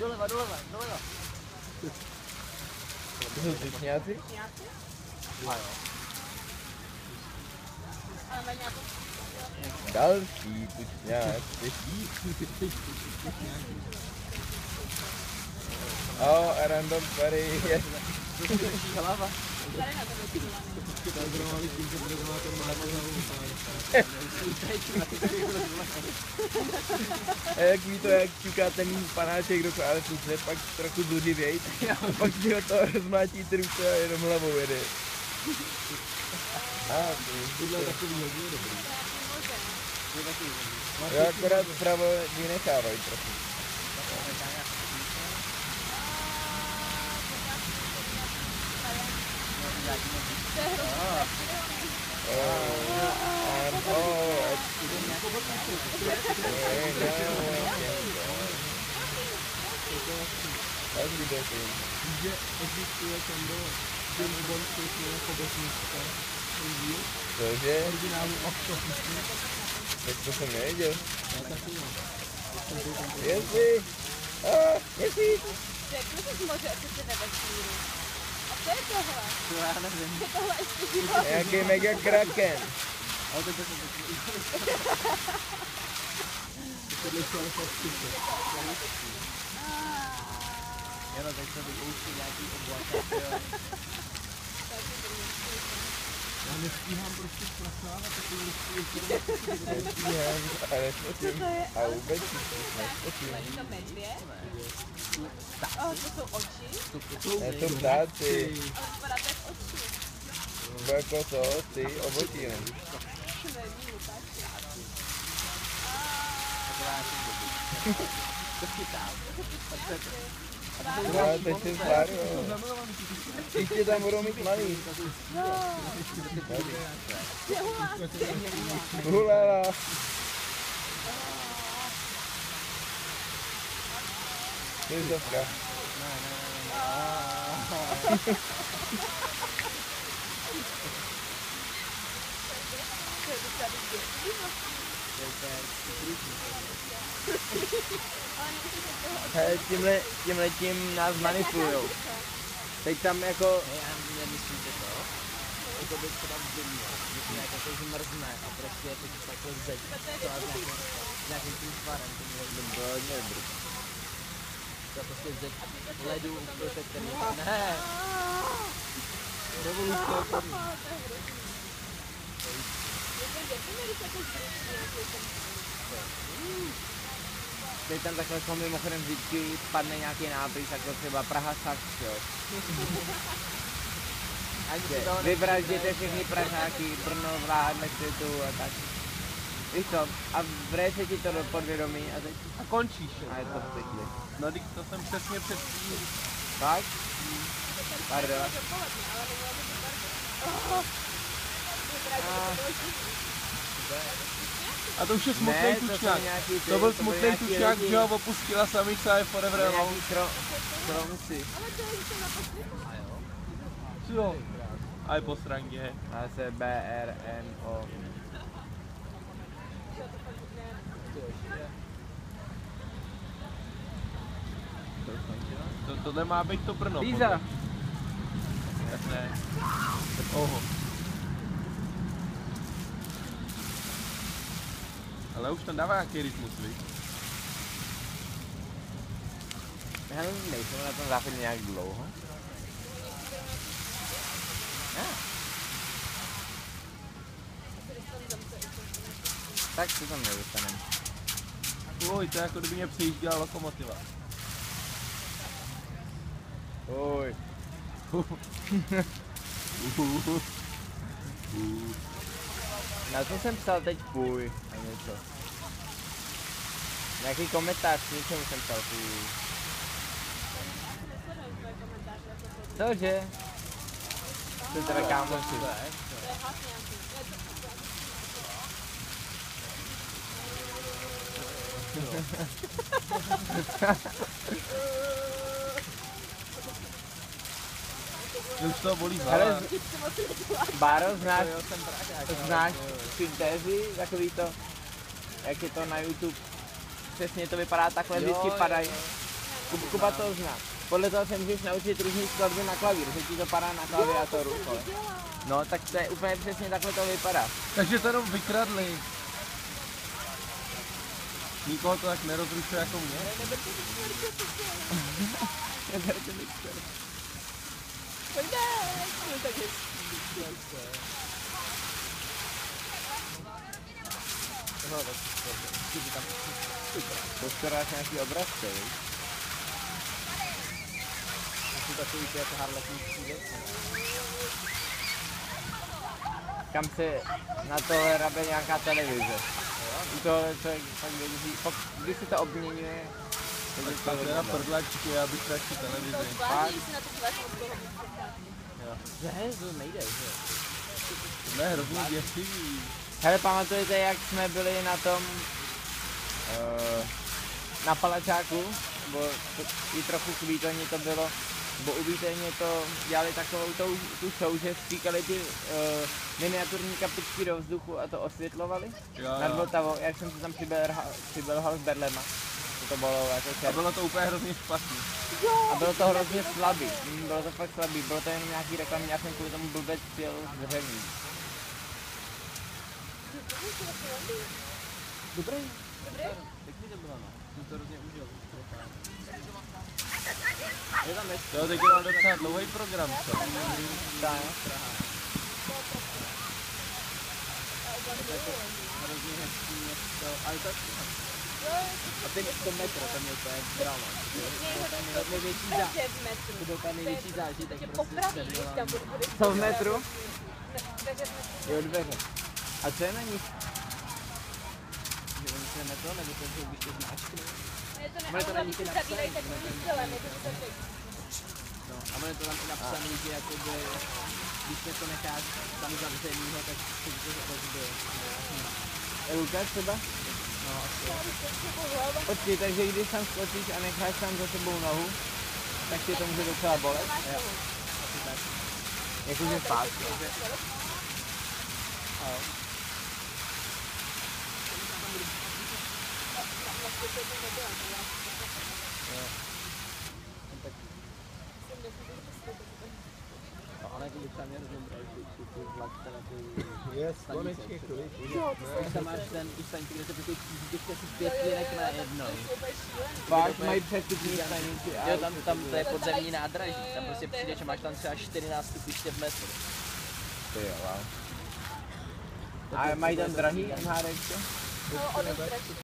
Doleva. To jsou tučňáci? A jo. Ale mají nějakou... Další tučňáci. Oh, a random party. To je hlava. Tady na to vycílený. A jak ví to, jak čuká ten panáček do klávesnice, pak trochu zuřivěj, a pak si ho to rozmátí ruce a jenom hlavou jede. Tohle je takový hodně dobrý. Jo, akorát vpravo vynechávají trochu. Že existuje tam do James Bond, který je pobesnička. Cože? Originálu Octopusu. Tak to jsem nevěděl. Já taky jo. Jestli? Jestli? Řekl jsi moře, co se ve vesmíru. A co je tohle? To já nevím. Je tohle ještě život? Nějaký mega kraken. Ale to je Tohle je fakt super. Jano, teď se vykouší nějaký obvod. Já nestíhám prostě zpracovávat takový rozpůl. Nestíhám, a nesmím. A vůbec nesmím. Je to medvěd? To jsou oči? Ne, to ptáci. Ale vypadá to jak oči. Nebo jako to, ty obočí, ne? Nevím, tak. To chytám. No, teď se zváril. Příště tam budou mít malý. Hulala. To je Zovka. Hele, tímhletím nás manipulujou. Teď tam jako... Já nemyslíte to? Jako by třeba v zimě, když jako to zmrzne a prostě je to takhle zeď. To a nějakým tím tvarem, to bylo dobrý. To je prostě zeď ledu, prostě který... Ne! Revoluce padne. Teď tam takhle jako mimochodem vždycky padne nějaký nápis, jako třeba Praha Sax, jo. Vyvražděte všechny Pražáky, Brno vládnete tu a tak. Víš to, a vrejte ti to do podvědomí a teď... A končíš. A je to v pekli. No, teď to jsem přesně před tím. Tak? Pardon. A to už je smutný Ne, to jsou tučňák. nějaký ty, To byl to byly smutný nějaký tučňák, lidi. že ho opustila samice a je forever alone. Nějaký kromci. Jo. A je po straně. ACBRNO. Tohle má být to Brno. Píza. Tak ne. Tak oho. Ale už tam dává nějaký rytmus, víš? Já nejsem na tom záchodě nějak dlouho. Tak si tam nedostaneme. Oj, to je jako kdyby mě přejížděla lokomotiva. Oj. Na co jsem psal teď půj a něco. Nějaký komentář, něčemu jsem psal půj. Cože? To je teda kámoši. Už to bolí Ale hlava. Báro, znáš syntézy, takový to, jak je to na YouTube, přesně to vypadá takhle, vždycky padají. Kuba to zná. Podle toho se můžeš naučit různý skladby na klavír, že ti to padá na klaviátoru. No, tak to je úplně přesně takhle to vypadá. Takže to jenom vykradli. Nikoho to tak nerozrušuje jako mě. To skoro až nějaký obrazce, víš? Jsou takový ty jako harlequinský věci. Kam se na to hrabe nějaká televize. To je fakt vědí, když se to obměňuje, Tak to je na prdlačky, já bych radši televizi. Zvláštní si na to díváš od toho. Ne, to nejde, že? To je hrozně děsivý. Hele, pamatujete, jak jsme byli na tom, na Palačáku, nebo i trochu k Výtoni to bylo, bo u Výtoně to dělali takovou tu show, že stříkali ty miniaturní kapičky do vzduchu a to osvětlovali nad Vltavou, jak jsem se tam přibelhal s berlema. To bylo jako A bylo to úplně hrozně špatný. a bylo to hrozně slabý, bylo to fakt slabý, bylo to jenom nějaký reklamní, já jsem kvůli tomu blbec přijel z Hřevní. Dobrý. Pěkný to bylo, no. Jsem to hrozně užil. Je tam ještě. Jo, teď je mám docela dlouhý program, co? Tak, Hrozně hezký město, ale to a ten 100 metrů, tam je úplně drama. To byl největší to byl ten největší zážitek, prostě Tam bude co v metru? dveře. Jo, dveře. A co je na nich? že oni se metro, nebo to jsou když to zmáčkne. Ne, to ne, Bude to ale na oni nich se napsaný, zabírají takovým stylem, jako by se řekl. No, a ono je to tam i napsaný, že jakoby, když se to necháš tam zavřenýho, tak se to rozbije. Je Lukáš třeba? No, asi. Počkej, takže když tam skočíš a necháš tam za sebou nohu, tak ti to může docela bolet? Jo, asi tak. Jakože fakt. Jo. No, ale jako bych tam je hrozně ty vlak, teda ty Yes, stanice. konečně klid. Když tam máš ty stanice, kde se prostě těžké asi 5 linek na jednou. Fakt mají přestupní stanici a Jo, tam to je podzemní nádraží, tam prostě přijdeš a máš tam třeba 14 stupiště v metru. ty jo, wow. A mají tam drahý MHDčko? No, o dost dražší.